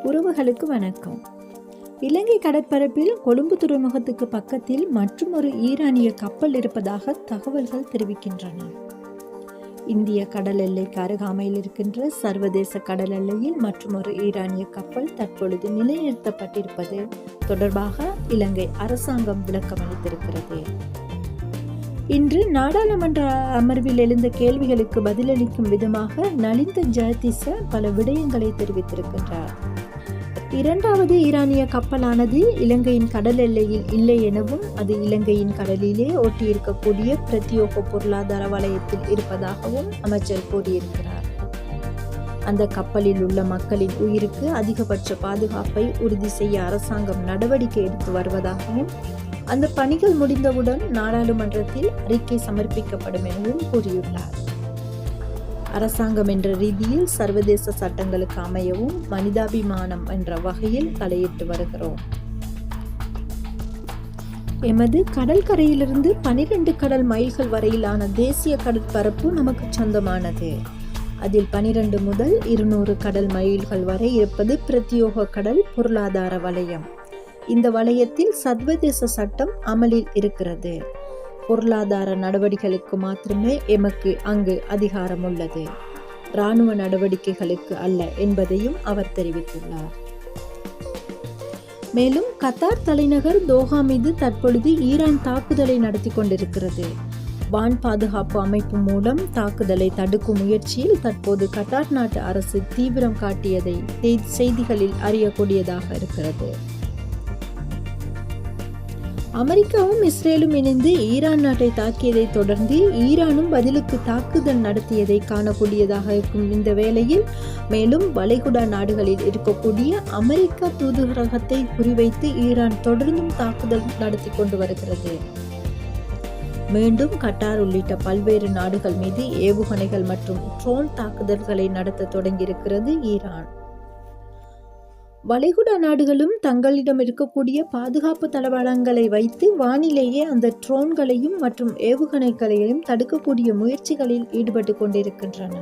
உறவுகளுக்கு வணக்கம். இலங்கை கடற்பரப்பில் கொழும்பு துறைமுகத்துக்கு பக்கத்தில் மற்றுமொரு ஈரானிய கப்பல் இருப்பதாக தகவல்கள் தெரிவிக்கின்றன. இந்திய கடல் எல்லைக்கு அருகாமையில் இருக்கின்ற சர்வதேச கடல் எல்லையில் மற்றுமொரு ஈரானிய கப்பல் தற்பொழுது நிலைநிறுத்தப்பட்டிருப்பது தொடர்பாக இலங்கை அரசாங்கம் விளக்கமளித்திருக்கிறது. இன்று நாடாளுமன்ற அமர்வில் எழுந்த கேள்விகளுக்கு பதிலளிக்கும் விதமாக நலிந்த ஜெயதிச பல விடயங்களை தெரிவித்திருக்கின்றார். இரண்டாவது ஈரானிய கப்பலானது இலங்கையின் கடல் எல்லையில் இல்லை எனவும் அது இலங்கையின் கடலிலே ஒட்டியிருக்கக்கூடிய பிரத்யோக பொருளாதார வலயத்தில் இருப்பதாகவும் அமைச்சர் கூறியிருக்கிறார். அந்த கப்பலில் உள்ள மக்களின் உயிருக்கு அதிகபட்ச பாதுகாப்பை உறுதி செய்ய அரசாங்கம் நடவடிக்கை எடுத்து வருவதாகவும் அந்த பணிகள் முடிந்தவுடன் நாடாளுமன்றத்தில் அறிக்கை சமர்ப்பிக்கப்படும் எனவும் கூறியுள்ளார். அரசாங்கம் என்ற ரீதியில் சர்வதேச சட்டங்களுக்கு அமையவும் மனிதாபிமானம் என்ற வகையில் தலையிட்டு வருகிறோம். எமது கடற்கரையிலிருந்து 12 கடல் மைல்கள் வரையிலான தேசிய கடற்பரப்பு நமக்கு சொந்தமானது. அதில் 12 முதல் 200 கடல் மைல்கள் வரை இருப்பது பிரத்யோக கடல் பொருளாதார வலயம். இந்த வலயத்தில் சர்வதேச சட்டம் அமலில் இருக்கிறது. பொருளாதார நடவடிக்கைகளுக்கு மாத்திரமே எமக்கு அங்கு அதிகாரம் உள்ளது, இராணுவ நடவடிக்கைகளுக்கு அல்ல என்பதையும் அவர் தெரிவித்துள்ளார். மேலும் கத்தார் தலைநகர் தோஹா மீது தற்பொழுது ஈரான் தாக்குதலை நடத்தி கொண்டிருக்கிறது. வான் பாதுகாப்பு அமைப்பு மூலம் தாக்குதலை தடுக்கும் முயற்சியில் தற்போது கத்தார் நாட்டு அரசு தீவிரம் காட்டியதை செய்திகளில் அறியக்கூடியதாக இருக்கிறது. அமெரிக்காவும் இஸ்ரேலும் இணைந்து ஈரான் நாட்டை தாக்கியதை தொடர்ந்து ஈரானும் பதிலுக்கு தாக்குதல் நடத்தியதை காணக்கூடியதாக இருக்கும் இந்த வேளையில் மேலும் வளைகுடா நாடுகளில் இருக்கக்கூடிய அமெரிக்க தூதரகத்தை குறிவைத்து ஈரான் தொடர்ந்தும் தாக்குதல் நடத்தி கொண்டு வருகிறது. மீண்டும் கட்டார் உள்ளிட்ட பல்வேறு நாடுகள் மீது ஏவுகணைகள் மற்றும் ட்ரோன் தாக்குதல்களை நடத்த தொடங்கியிருக்கிறது ஈரான். வளைகுடா நாடுகளும் தங்களிடம் இருக்கக்கூடிய பாதுகாப்பு தளவாடங்களை வைத்து வானிலேயே அந்த ட்ரோன்களையும் மற்றும் ஏவுகணைகளையும் தடுக்கக்கூடிய முயற்சிகளில் ஈடுபட்டு கொண்டிருக்கின்றன.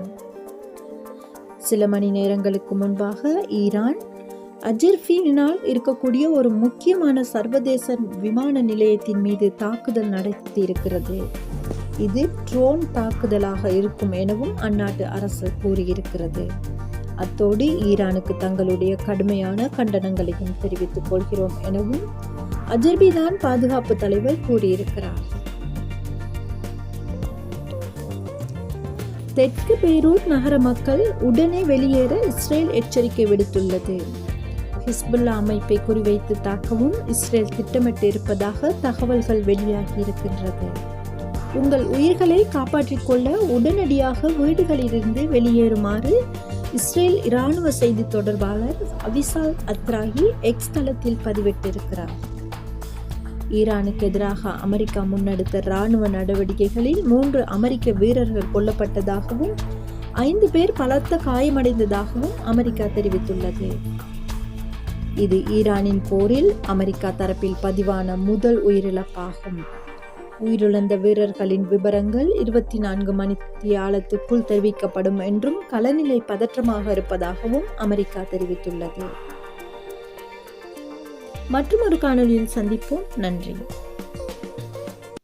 சில மணி நேரங்களுக்கு முன்பாக ஈரான் அஜர்ஃபீனால் இருக்கக்கூடிய ஒரு முக்கியமான சர்வதேச விமான நிலையத்தின் மீது தாக்குதல் நடத்தி இருக்கிறது. இது ட்ரோன் தாக்குதலாக இருக்கும் எனவும் அந்நாட்டு அரசு கூறியிருக்கிறது. அத்தோடு ஈரானுக்கு தங்களுடைய கடுமையான கண்டனங்களையும் தெரிவித்துக் கொள்கிறோம் எனவும் அஜர்பைஜான் பாதுகாப்பு தலைவர் கூறியிருக்கிறார். தெற்கு பெய்ரூட் நகர மக்கள் உடனே வெளியேற இஸ்ரேல் எச்சரிக்கை விடுத்துள்ளது. ஹிஸ்புல்லா அமைப்பை குறிவைத்து தாக்கவும் இஸ்ரேல் திட்டமிட்டு இருப்பதாக தகவல்கள் வெளியாகி இருக்கின்றது. உங்கள் உயிர்களை காப்பாற்றிக் கொள்ள உடனடியாக வீடுகளிலிருந்து வெளியேறுமாறு இஸ்ரேல் இராணுவ செய்தி தொடர்பாளர் அவிசால் அத்ராகி எக்ஸ் தளத்தில் பதிவிட்டிருக்கிறார். ஈரானுக்கு எதிராக அமெரிக்கா முன்னெடுத்த இராணுவ நடவடிக்கைகளில் 3 அமெரிக்க வீரர்கள் கொல்லப்பட்டதாகவும் 5 பேர் பலத்த காயமடைந்ததாகவும் அமெரிக்கா தெரிவித்துள்ளது. இது ஈரானின் போரில் அமெரிக்கா தரப்பில் பதிவான முதல் உயிரிழப்பாகும். உயிரிழந்த வீரர்களின் விவரங்கள் 24 மணித்தியாலத்துக்குள் தெரிவிக்கப்படும் என்றும் களநிலை பதற்றமாக இருப்பதாகவும் அமெரிக்கா தெரிவித்துள்ளது. மற்றொரு காணொளியில் சந்திப்போம். நன்றி.